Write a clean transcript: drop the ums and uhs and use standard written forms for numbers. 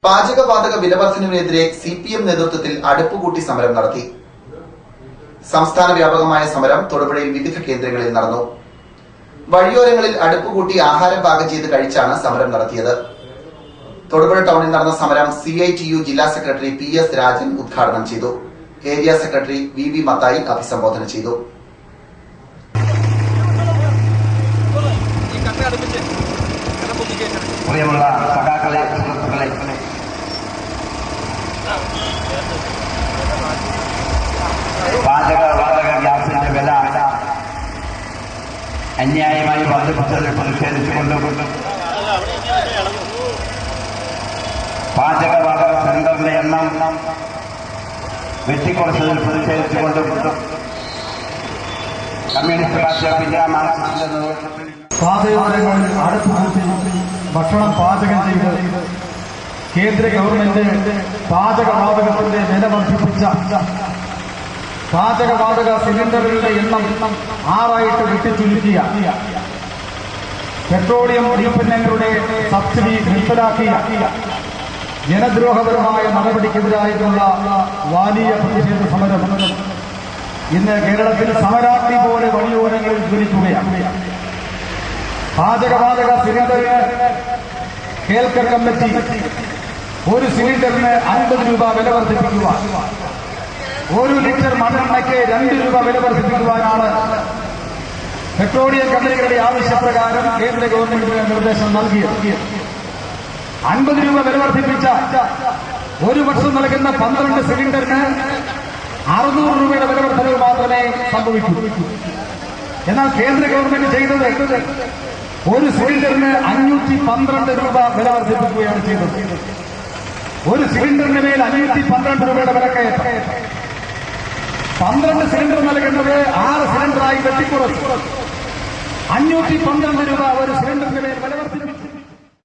പാചകവാതക വിലവർദ്ധനവിനെതിരെ സിപിഎം നേതൃത്വത്തിൽ അടുപ്പുകൂട്ടി സമരം നടത്തി. സംസ്ഥാന വ്യാപകമായ സമരം തൊടുപുഴയിൽ വിവിധ കേന്ദ്രങ്ങളിൽ നടന്നു. വഴിയോരങ്ങളിൽ അടുപ്പുകൂട്ടി ആഹാരം പാകം ചെയ്ത് കഴിച്ചാണ് സമരം നടത്തിയത്. തൊടുപുഴ ടൗണിൽ നടന്ന സമരം CITU ജില്ലാ സെക്രട്ടറി PS രാജൻ ഉദ്ഘാടനം ചെയ്തു. ഏരിയ സെക്രട്ടറി VV മത്തായി അഭിസംബോധന ചെയ്തു. പ്രിയമുള്ള സഖാക്കളെ, സുഹൃത്തുക്കളെ, പാചകവാതക ഗ്യാസിന്റെ വില അന്യായമായി വർദ്ധിപ്പിച്ചതിൽ പ്രതിഷേധിച്ചുകൊണ്ടും പാചകവാതക സിലിണ്ടറിന്റെ എണ്ണം വെട്ടിക്കുറച്ചതിൽ പ്രതിഷേധിച്ചുകൊണ്ടും കമ്മ്യൂണിസ്റ്റ് പാർട്ടി ഓഫ് ഇന്ത്യ മാർക്സിസ്റ്റിന്റെ നേതൃത്വത്തിൽ പാതയോരങ്ങളിൽ അടുപ്പുകൂട്ടി ഭക്ഷണം പാചകം ചെയ്ത് കേന്ദ്ര ഗവൺമെന്റ് പാചകവാതകത്തിന്റെ വില വർദ്ധിപ്പിച്ച പാചകവാതക സിലിണ്ടറുകളുടെ എണ്ണം 6 വെട്ടിച്ചുരുക്കിയ പെട്രോളിയം ഉൽപ്പന്നങ്ങളുടെ സബ്സിഡി നിർത്തലാക്കിയ ജനദ്രോഹപരമായ നടപടിക്കെതിരായിട്ടുള്ള വലിയ പ്രതിഷേധ സമരം ഇന്ന് കേരളത്തിൽ സമരാഗ്നി പോലെ വഴിയോരങ്ങളിൽ ജ്വലിക്കുകയാണ്. പാചകവാതക സിലിണ്ടറിന് കേൾക്കൽ കമ്മിറ്റി ഒരു സിലിണ്ടറിന് 50 രൂപ വില വർദ്ധിപ്പിക്കുക, 1 ലിറ്റർ മണ്ണെണ്ണയ്ക്ക് 2 രൂപ വില വർദ്ധിപ്പിക്കുവാനാണ് പെട്രോളിയം കമ്പനികളുടെ ആവശ്യപ്രകാരം കേന്ദ്ര ഗവൺമെന്റിന് നിർദ്ദേശം നൽകിയത്. 50 രൂപ വില വർദ്ധിപ്പിച്ച ഒരു വർഷം നൽകുന്ന 12 സിലിണ്ടറിന് 600 രൂപയുടെ വില വർദ്ധനവ് മാത്രമേ സംഭവിക്കൂ. എന്നാൽ കേന്ദ്ര ഗവൺമെന്റ് ചെയ്തത് ഒരു സിലിണ്ടറിന് 512 രൂപ വില വർദ്ധിപ്പിക്കുകയാണ് ചെയ്തത്. ഒരു സിലിണ്ടറിന് മേൽ 512 രൂപയുടെ വിലക്കയറ്റം. 12 സിലിണ്ടർ നൽകുന്നത് 6 സിലിണ്ടറായി വെട്ടിക്കുറച്ചു. 512 രൂപ ഒരു സിലിണ്ടറിന് മേൽ വില വർദ്ധിപ്പിച്ചു.